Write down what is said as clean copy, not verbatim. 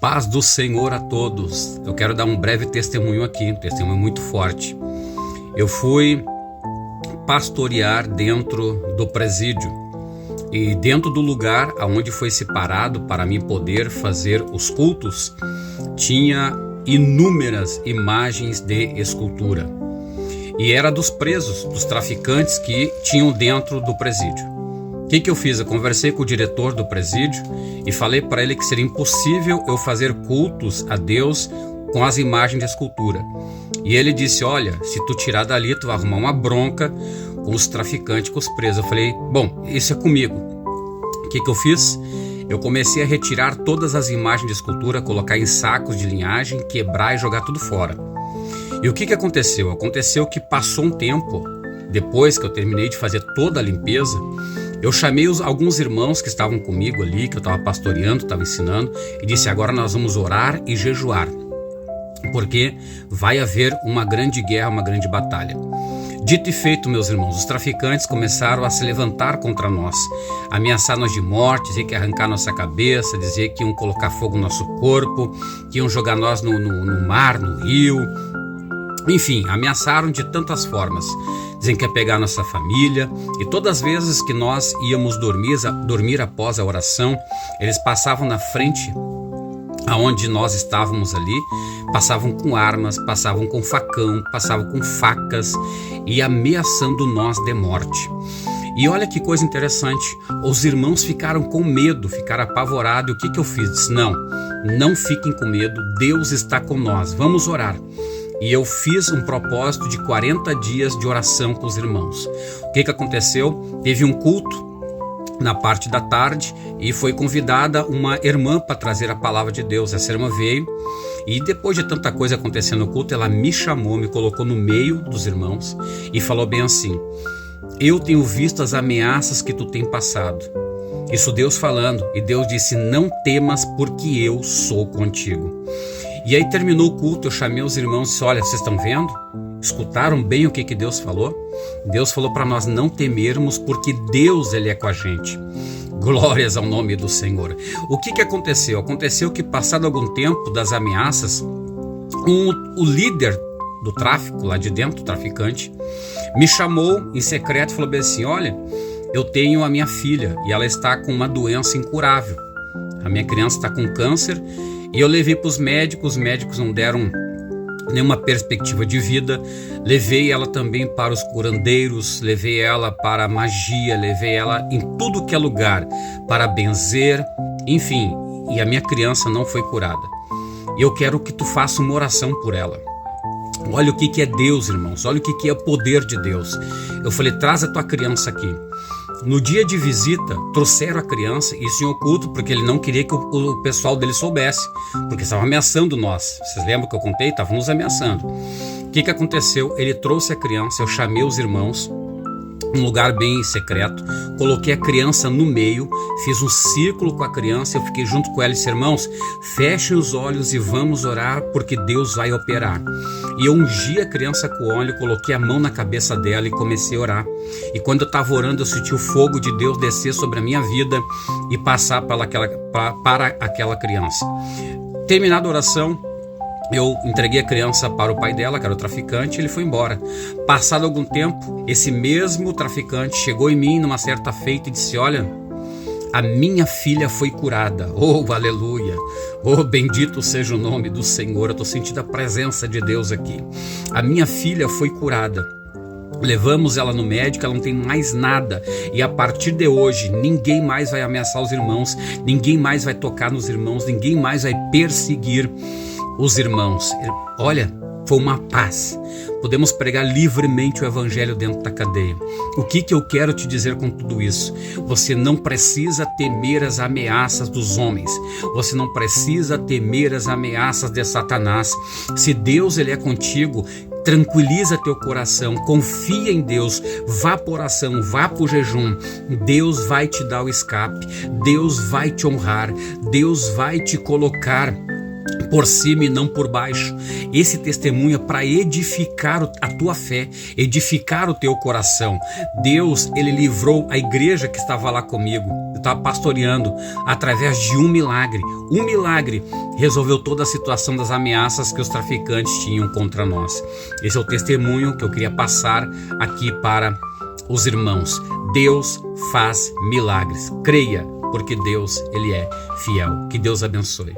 Paz do Senhor a todos. Eu quero dar um breve testemunho aqui, um testemunho muito forte. Eu fui pastorear dentro do presídio e dentro do lugar onde foi separado para mim poder fazer os cultos, tinha inúmeras imagens de escultura. E era dos presos, dos traficantes que tinham dentro do presídio. O que eu fiz? Eu conversei com o diretor do presídio e falei para ele que seria impossível eu fazer cultos a Deus com as imagens de escultura. E ele disse, olha, se tu tirar dali, tu vai arrumar uma bronca com os traficantes, com os presos. Eu falei, bom, isso é comigo. O que eu fiz? Eu comecei a retirar todas as imagens de escultura, colocar em sacos de linhagem, quebrar e jogar tudo fora. E o que aconteceu? Aconteceu que passou um tempo, depois que eu terminei de fazer toda a limpeza, eu chamei alguns irmãos que estavam comigo ali, que eu estava pastoreando, estava ensinando, e disse, agora nós vamos orar e jejuar, porque vai haver uma grande guerra, uma grande batalha. Dito e feito, meus irmãos, os traficantes começaram a se levantar contra nós, ameaçar-nos de morte, dizer que iam arrancar nossa cabeça, dizer que iam colocar fogo no nosso corpo, que iam jogar nós no mar, no rio. Enfim, ameaçaram de tantas formas. Dizem que ia pegar nossa família. E todas as vezes que nós íamos dormir após a oração, eles passavam na frente aonde nós estávamos ali, passavam com armas, passavam com facão, passavam com facas e ameaçando nós de morte. E olha que coisa interessante, os irmãos ficaram com medo, ficaram apavorados. O que eu fiz? Disse, não fiquem com medo, Deus está com nós, vamos orar. E eu fiz um propósito de 40 dias de oração com os irmãos. O que aconteceu? Teve um culto na parte da tarde e foi convidada uma irmã para trazer a palavra de Deus. Essa irmã veio e depois de tanta coisa acontecendo no culto, ela me chamou, me colocou no meio dos irmãos e falou bem assim, eu tenho visto as ameaças que tu tem passado. Isso Deus falando, e Deus disse, não temas porque eu sou contigo. E aí terminou o culto, eu chamei os irmãos e disse, olha, vocês estão vendo? Escutaram bem o que Deus falou? Deus falou para nós não temermos porque Deus ele é com a gente. Glórias ao nome do Senhor. O que aconteceu? Aconteceu que passado algum tempo das ameaças, o líder do tráfico, lá de dentro, o traficante, me chamou em secreto e falou bem assim, olha, eu tenho a minha filha e ela está com uma doença incurável. A minha criança está com câncer. E eu levei para os médicos não deram nenhuma perspectiva de vida, levei ela também para os curandeiros, levei ela para a magia, levei ela em tudo que é lugar, para benzer, enfim, e a minha criança não foi curada. E eu quero que tu faça uma oração por ela. Olha o que é Deus, irmãos, olha o que é o poder de Deus. Eu falei, traz a tua criança aqui. No dia de visita, trouxeram a criança, isso em oculto, porque ele não queria que o pessoal dele soubesse, porque estava ameaçando nós. Vocês lembram que eu contei? Estavam nos ameaçando. O que aconteceu? Ele trouxe a criança, eu chamei os irmãos, um lugar bem secreto, coloquei a criança no meio, fiz um círculo com a criança, eu fiquei junto com ela e disse, irmãos, fechem os olhos e vamos orar porque Deus vai operar. E eu ungi a criança com óleo, coloquei a mão na cabeça dela e comecei a orar. E quando eu estava orando, eu senti o fogo de Deus descer sobre a minha vida e passar para aquela criança. Terminada a oração, eu entreguei a criança para o pai dela, que era o traficante, e ele foi embora. Passado algum tempo, esse mesmo traficante chegou em mim numa certa feita e disse, olha, a minha filha foi curada. Oh, aleluia. Oh, bendito seja o nome do Senhor. Eu estou sentindo a presença de Deus aqui. A minha filha foi curada. Levamos ela no médico, ela não tem mais nada. E a partir de hoje, ninguém mais vai ameaçar os irmãos, ninguém mais vai tocar nos irmãos, ninguém mais vai perseguir os irmãos. Olha, foi uma paz. Podemos pregar livremente o evangelho dentro da cadeia. O que eu quero te dizer com tudo isso? Você não precisa temer as ameaças dos homens. Você não precisa temer as ameaças de Satanás. Se Deus ele é contigo, tranquiliza teu coração, confia em Deus, vá para oração, vá para o jejum. Deus vai te dar o escape, Deus vai te honrar, Deus vai te colocar por cima e não por baixo. Esse testemunho é para edificar a tua fé, edificar o teu coração. Deus, ele livrou a igreja que estava lá comigo. Eu estava pastoreando através de um milagre. Um milagre resolveu toda a situação das ameaças que os traficantes tinham contra nós. Esse é o testemunho que eu queria passar aqui para os irmãos. Deus faz milagres. Creia, porque Deus, Ele é fiel. Que Deus abençoe.